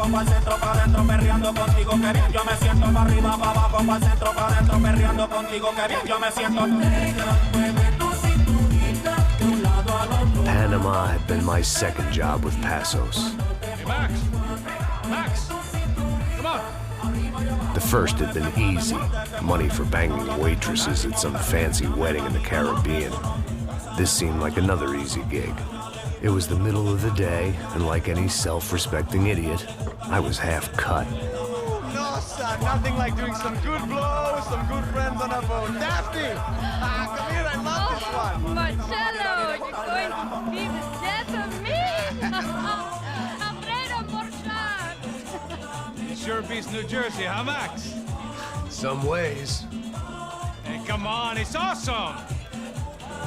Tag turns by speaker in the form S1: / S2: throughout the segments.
S1: abajo, pa'l centro, pa' adentro, perreando contigo, que bien yo me siento. Pa' arriba, pa' abajo, pa'l centro, pa' adentro, perreando contigo, que bien yo me siento.
S2: Panama had been my second job with Passos.
S3: Hey, Max! Max! Come on!
S2: The first had been easy, money for banging waitresses at some fancy wedding in the Caribbean. This seemed like another easy gig. It was the middle of the day, and like any self-respecting idiot, I was half cut.
S4: No, son, nothing like doing some good blows, some good friends on a boat. Daphne! Come here, I love this one.
S5: Marcello, you're going to be the death of me? Alfredo Morchan!
S3: It sure beats New Jersey, huh, Max?
S2: In some ways.
S3: Hey, come on, it's awesome!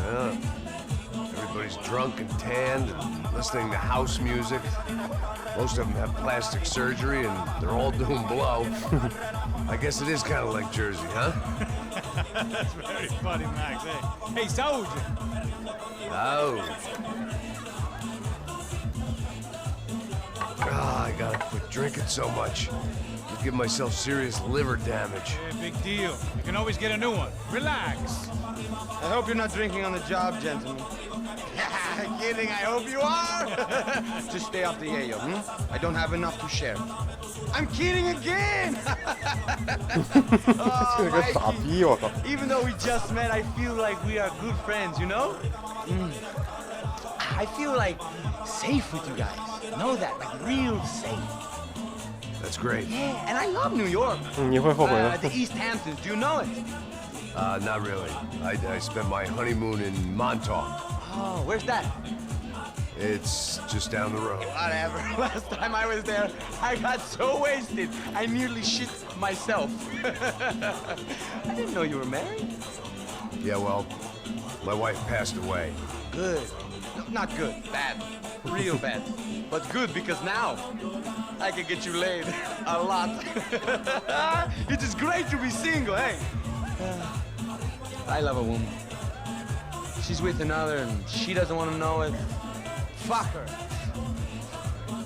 S2: Yeah. Everybody's drunk and tanned and listening to house music. Most of them have plastic surgery and they're all doing blow. I guess it is kind of like Jersey, huh?
S3: That's very funny, Max. Hey, Saúde!
S2: Oh. Ah, I gotta quit drinking so much. I'll give myself serious liver damage.
S3: Yeah, big deal. You can always get a new one. Relax.
S4: I hope you're not drinking on the job, gentlemen. Kidding, I hope you are. Just stay off the yayo, I don't have enough to share. I'm kidding again! Oh, Mikey, even though we just met, I feel like we are good friends, you know? I feel like safe with you guys. Know that, like real safe.
S2: That's great.
S4: Yeah, and I love New York.
S6: 你会后悔的。
S4: The East Hamptons, do you know it?
S2: Not really. I spent my honeymoon in Montauk.
S4: Oh, where's that?
S2: It's just down the road.
S4: Whatever. Last time I was there, I got so wasted, I nearly shit myself. I didn't know you were married.
S2: Yeah, well, my wife passed away.
S4: Good. No, not good. Bad. Real bad. But good because now I can get you laid a lot. It is great to be single, hey? I love a woman. She's with another and she doesn't want to know it. Fuck her.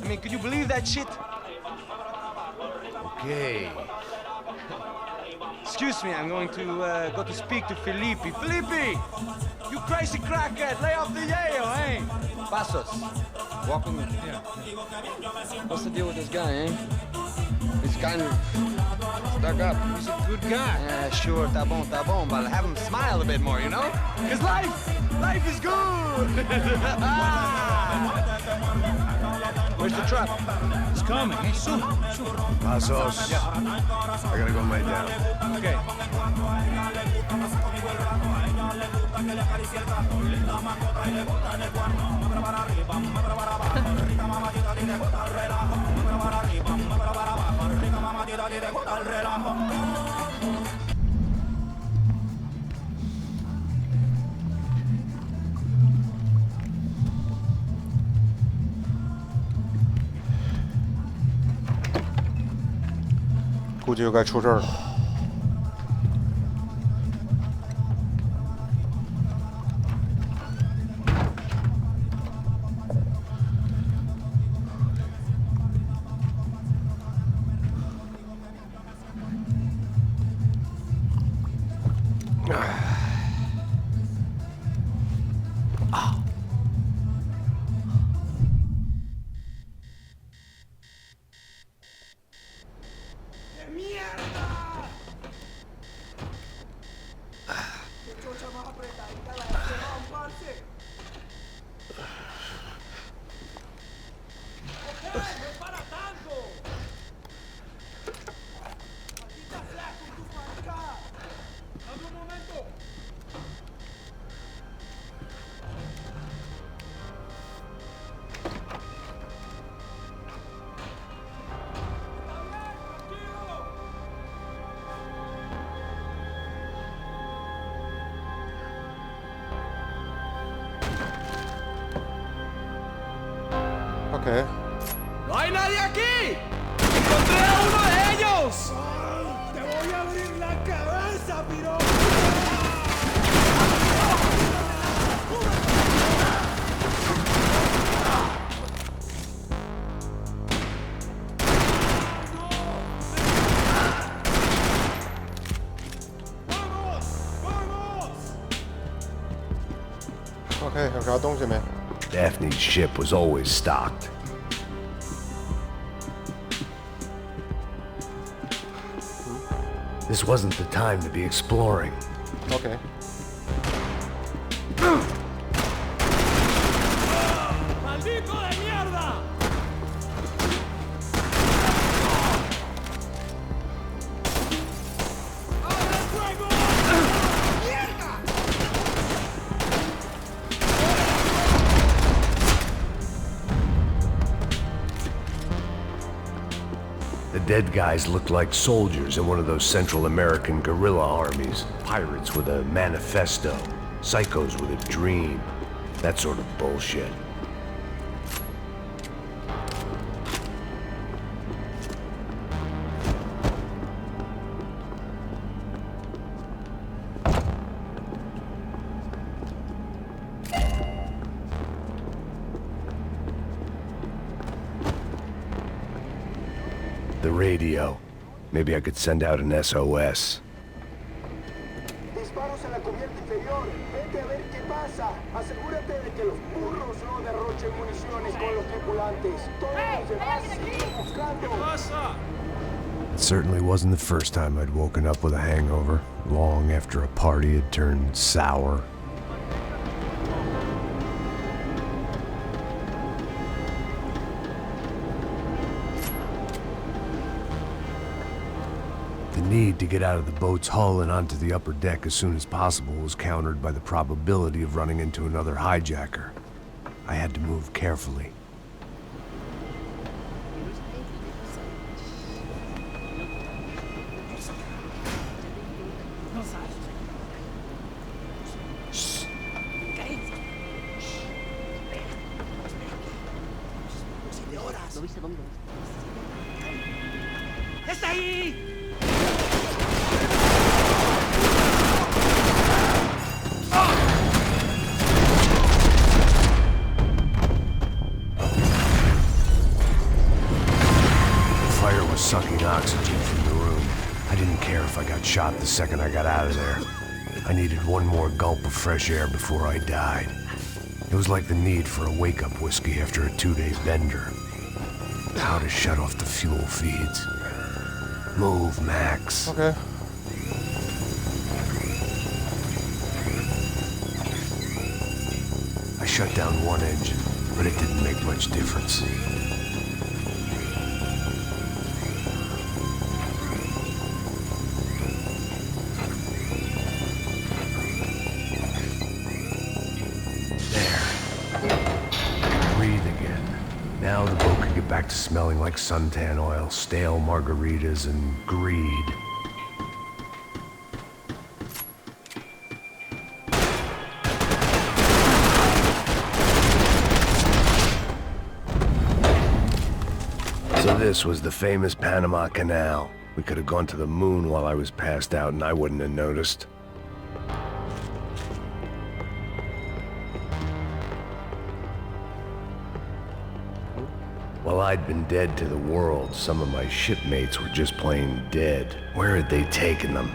S4: I mean, could you believe that shit?
S2: Okay.
S4: Excuse me, I'm going to go to speak to Felipe. Felipe! You crazy crackhead, lay off the yayo, eh? Passos. Walk with me.
S3: Yeah.
S4: What's the deal with this guy, eh? He's kind of stuck up.
S3: He's a good guy.
S4: Yeah, sure, tá bom, but have him smile a bit more, you know? Because life is good! Where's the truck?
S3: It's coming. Hey, soon.
S2: Passos.
S3: Yeah.
S2: I gotta go lay down.
S3: Okay.
S6: 估计又该出事儿了。Okay.
S4: ¡No hay nadie aquí! ¡Encontré a uno de ellos!
S7: ¡Te voy a abrir la cabeza, piro!
S6: 啥东西没？
S2: Daphne's ship was always stocked. This wasn't the time to be exploring.
S6: OK。¡Maldito
S7: de mierda! ¡Abre fuego! ¡Mierda!
S2: The dead guys looked like soldiers in one of those Central American guerrilla armies. Pirates with a manifesto. Psychos with a dream. That sort of bullshit. The radio. Maybe I could send out an SOS.
S8: Disparos en la cubierta inferior. Vete a ver qué pasa. Asegúrate de que los burros no derrochen municiones con los tripulantes. Todos los demás siguen buscando.
S2: It certainly wasn't the first time I'd woken up with a hangover, long after a party had turned sour. The need to get out of the boat's hull and onto the upper deck as soon as possible was countered by the probability of running into another hijacker. I had to move carefully.
S7: ¡Está ahí!
S2: Sucking oxygen from the room. I didn't care if I got shot the second I got out of there. I needed one more gulp of fresh air before I died. It was like the need for a wake-up whiskey after a 2-day bender. How to shut off the fuel feeds. Move, Max.
S6: OK。
S2: I shut down one engine, but it didn't make much difference. Now the boat could get back to smelling like suntan oil, stale margaritas, and greed. So this was the famous Panama Canal. We could have gone to the moon while I was passed out and I wouldn't have noticed. While I'd been dead to the world, some of my shipmates were just plain dead. Where had they taken them?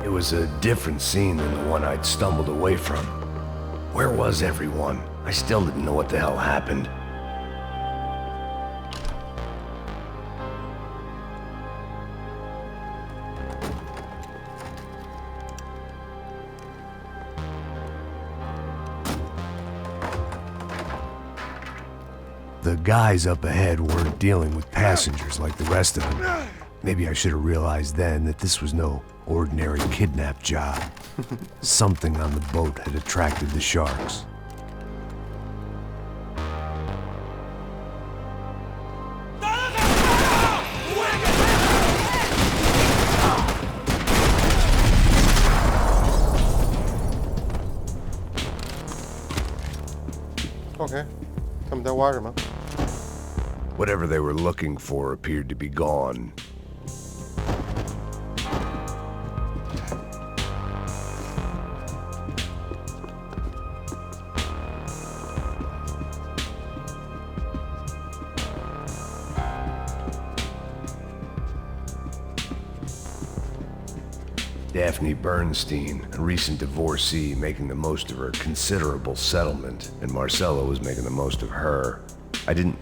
S2: It was a different scene than the one I'd stumbled away from. Where was everyone? I still didn't know what the hell happened. The guys up ahead weren't dealing with passengers like the rest of them. Maybe I should have realized then that this was no ordinary kidnap job. Something on the boat had attracted the sharks.
S6: OK， 他们在挖什么？
S2: Whatever they were looking for appeared to be gone. Daphne Bernstein, a recent divorcee, making the most of her considerable settlement, and Marcella was making the most of her. I don't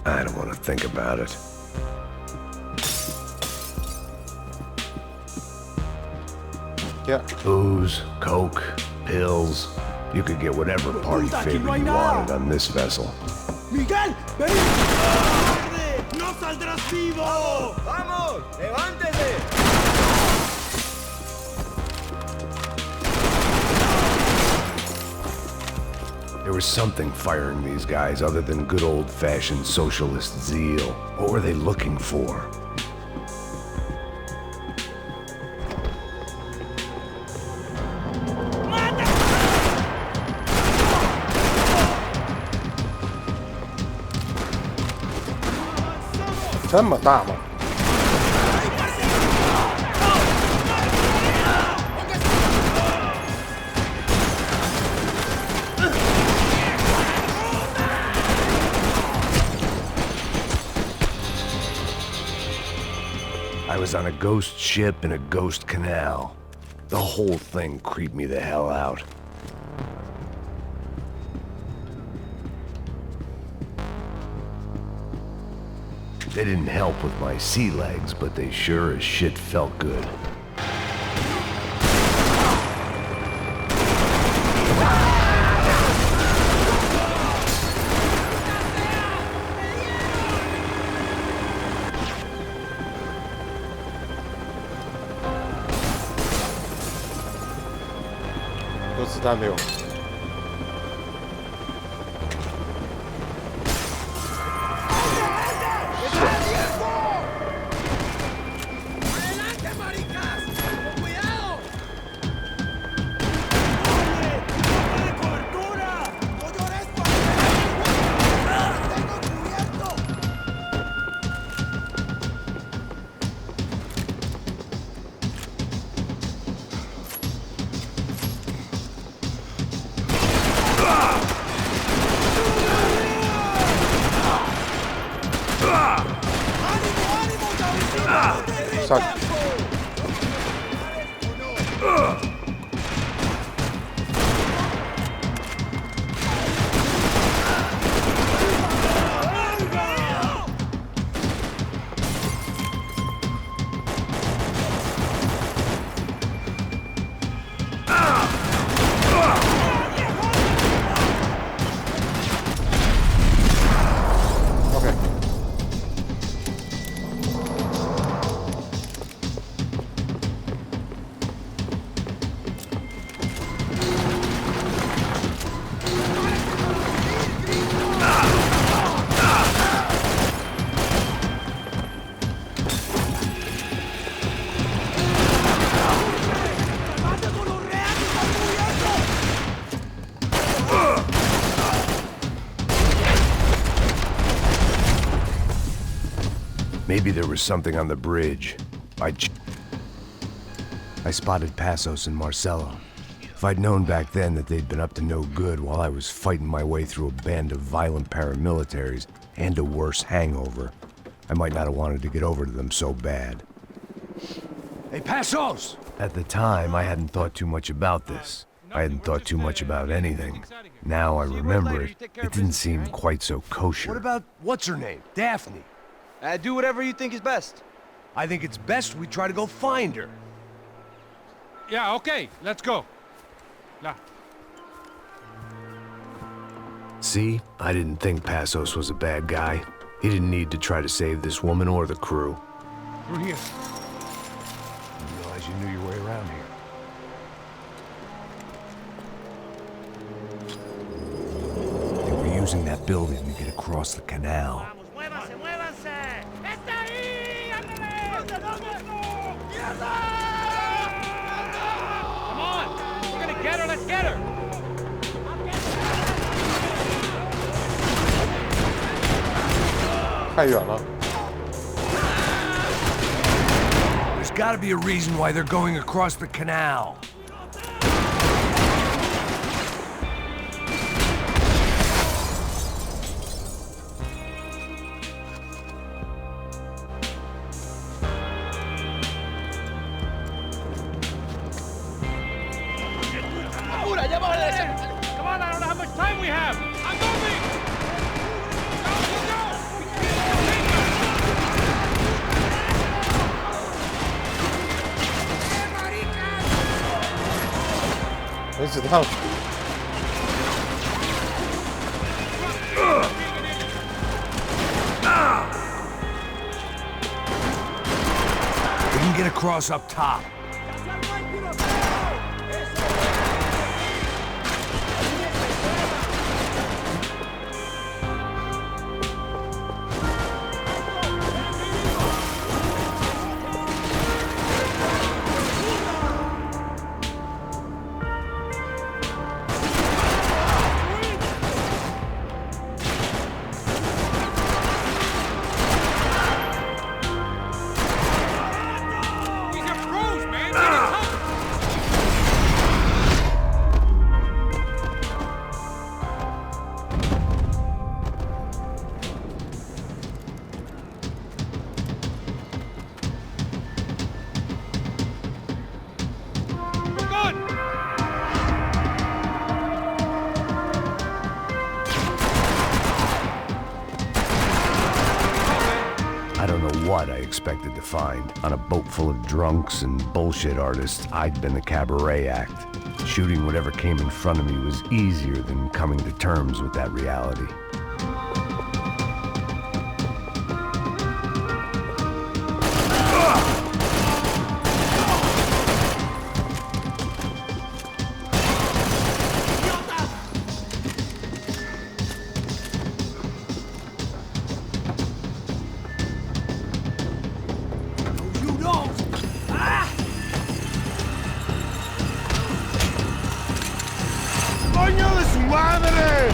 S2: want to think about it.
S6: Yeah.
S2: Booze, coke, pills. You could get whatever party favor you wanted on this vessel.
S7: Miguel, ven. No saldrás vivo.
S4: Vamos, levántese.
S2: There was something firing these guys other than good old-fashioned socialist zeal. What were they looking for?
S6: 这么大吗？
S2: I was on a ghost ship in a ghost canal. The whole thing creeped me the hell out. They didn't help with my sea legs, but they sure as shit felt good.
S6: 有子弹没有？ 上去。OK。
S2: Maybe there was something on the bridge. I spotted Passos and Marcella. If I'd known back then that they'd been up to no good while I was fighting my way through a band of violent paramilitaries and a worse hangover, I might not have wanted to get over to them so bad.
S3: Hey, Passos!
S2: At the time, I hadn't thought too much about this. I hadn't thought too much about anything. Now I remember it, it didn't seem quite so kosher.
S9: What about what's her name? Daphne.
S4: Do whatever you think is best.
S9: I think it's best we try to go find her.
S3: Yeah, okay, let's go. La.
S2: See? I didn't think Passos was a bad guy. He didn't need to try to save this woman or the crew.
S3: Through here.
S9: Didn't realize you knew your way around here. They were using that building to get across the canal.
S3: Come on! We're gonna get her, let's get her!
S9: There's gotta be a reason why they're going across the canal.
S3: time we have! I'm moving! Go, go, go!
S6: 没子弹了。
S9: We can get across up top.
S2: I don't know what I expected to find. On a boat full of drunks and bullshit artists, I'd been the cabaret act. Shooting whatever came in front of me was easier than coming to terms with that reality.
S6: ¡Coño de su madre!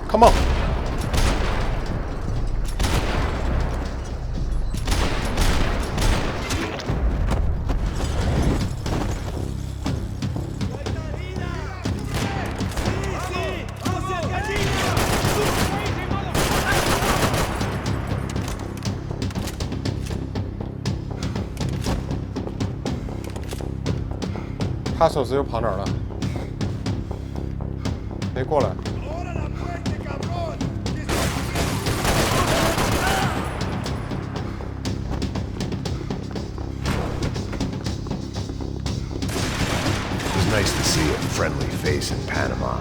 S6: Come on.他手势又跑哪儿了？没过来。
S2: It was nice to see a friendly face in Panama.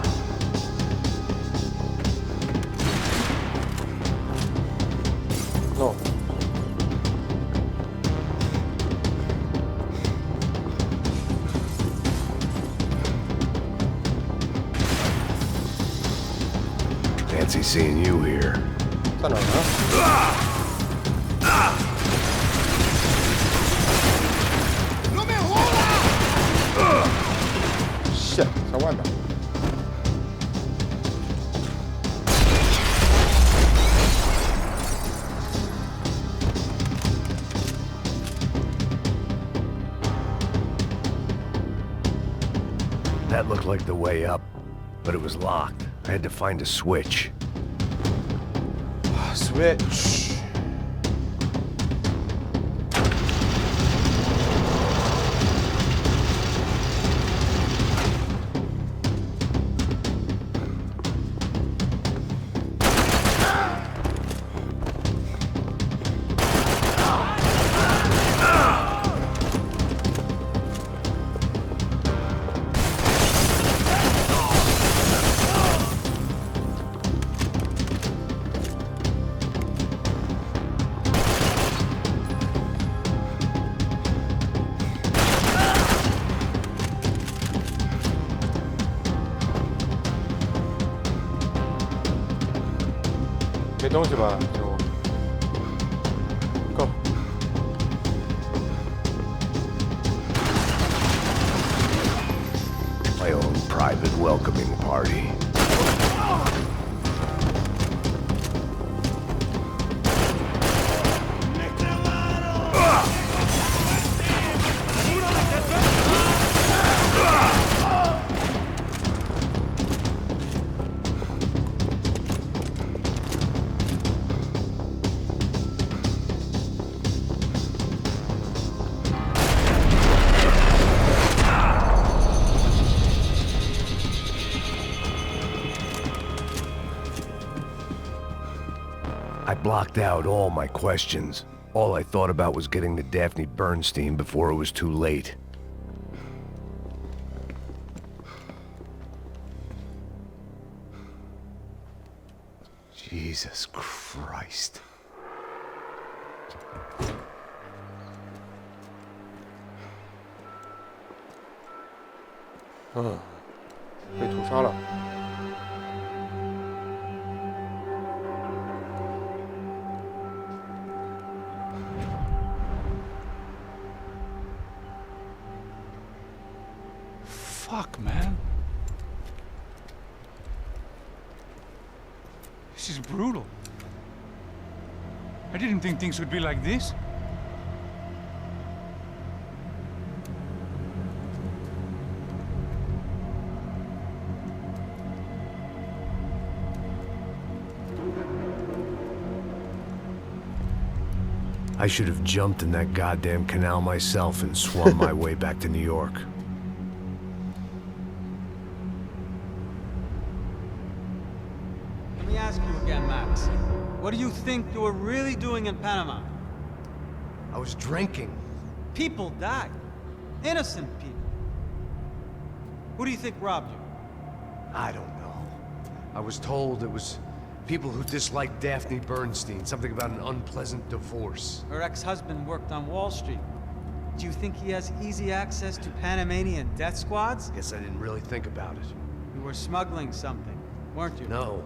S6: No.
S2: Fancy seeing you here.
S6: 在哪儿呢？shit， 在外面。
S2: That looked like the way up, but it was locked. I had to find a switch.
S6: Switch.没东西吧？就 go。My
S2: own private welcoming party. I blocked out all my questions. All I thought about was getting to Daphne Bernstein before it was too late. Jesus Christ.
S6: Huh. 被屠杀了。
S3: Fuck, man. This is brutal. I didn't think things would be like this.
S2: I should have jumped in that goddamn canal myself and swum my way back to New York.
S10: Let me ask you again, Max. What do you think you were really doing in Panama?
S2: I was drinking.
S10: People died. Innocent people. Who do you think robbed you?
S2: I don't know. I was told it was people who disliked Daphne Bernstein, something about an unpleasant divorce.
S10: Her ex-husband worked on Wall Street. Do you think he has easy access to Panamanian death squads?
S2: Guess I didn't really think about it.
S10: You were smuggling something, weren't you?
S2: No.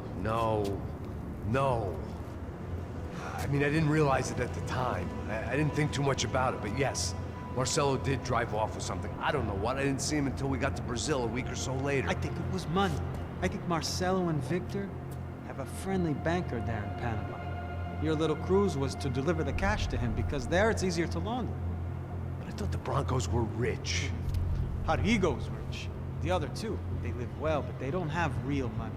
S2: I mean, I didn't realize it at the time. I didn't think too much about it, but yes, Marcelo did drive off with something. I don't know what. I didn't see him until we got to Brazil a week or so later.
S10: I think it was money. I think Marcelo and Victor have a friendly banker there in Panama. Your little cruise was to deliver the cash to him because there it's easier to launder.
S2: But I thought the Broncos were rich.
S10: Rodrigo's rich. The other two, they live well, but they don't have real money.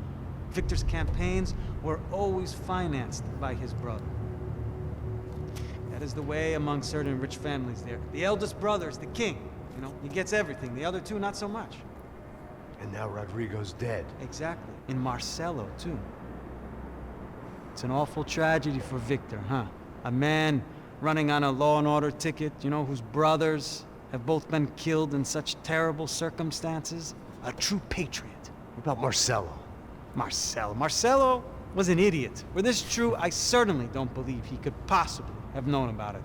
S10: Victor's campaigns were always financed by his brother. That is the way among certain rich families there. The eldest brother is the king. You know, he gets everything. The other two, not so much.
S2: And now Rodrigo's dead.
S10: Exactly. And Marcelo, too. It's an awful tragedy for Victor, huh? A man running on a law and order ticket, you know, whose brothers have both been killed in such terrible circumstances. A true patriot.
S2: What about Marcelo?
S10: Marcelo was an idiot. Were this true, I certainly don't believe he could possibly have known about it.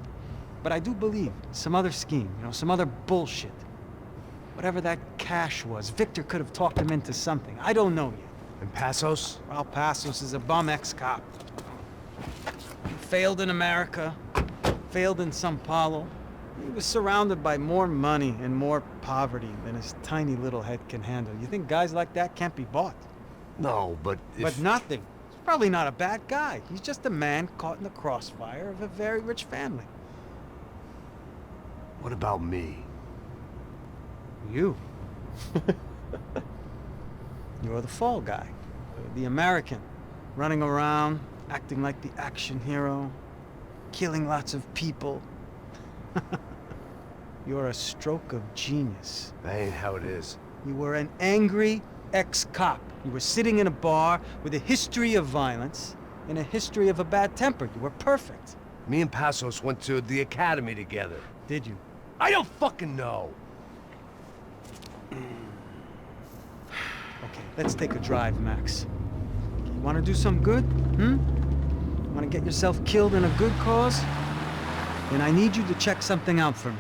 S10: But I do believe some other scheme, you know, some other bullshit. Whatever that cash was, Victor could have talked him into something. I don't know yet.
S2: And Passos?
S10: Well, Passos is a bum ex-cop. He failed in America, failed in Sao Paulo. He was surrounded by more money and more poverty than his tiny little head can handle. You think guys like that can't be bought?
S2: No, but if...
S10: But nothing. He's probably not a bad guy. He's just a man caught in the crossfire of a very rich family.
S2: What about me?
S10: You. You're the fall guy. The American. Running around, acting like the action hero. Killing lots of people. You're a stroke of genius.
S2: That ain't how it is.
S10: You were an angry ex-cop. You were sitting in a bar with a history of violence and a history of a bad temper. You were perfect.
S2: Me and Passos went to the academy together.
S10: Did you?
S2: I don't fucking know.
S10: Okay, let's take a drive, Max. You want to do some good? Want to get yourself killed in a good cause? Then I need you to check something out for me.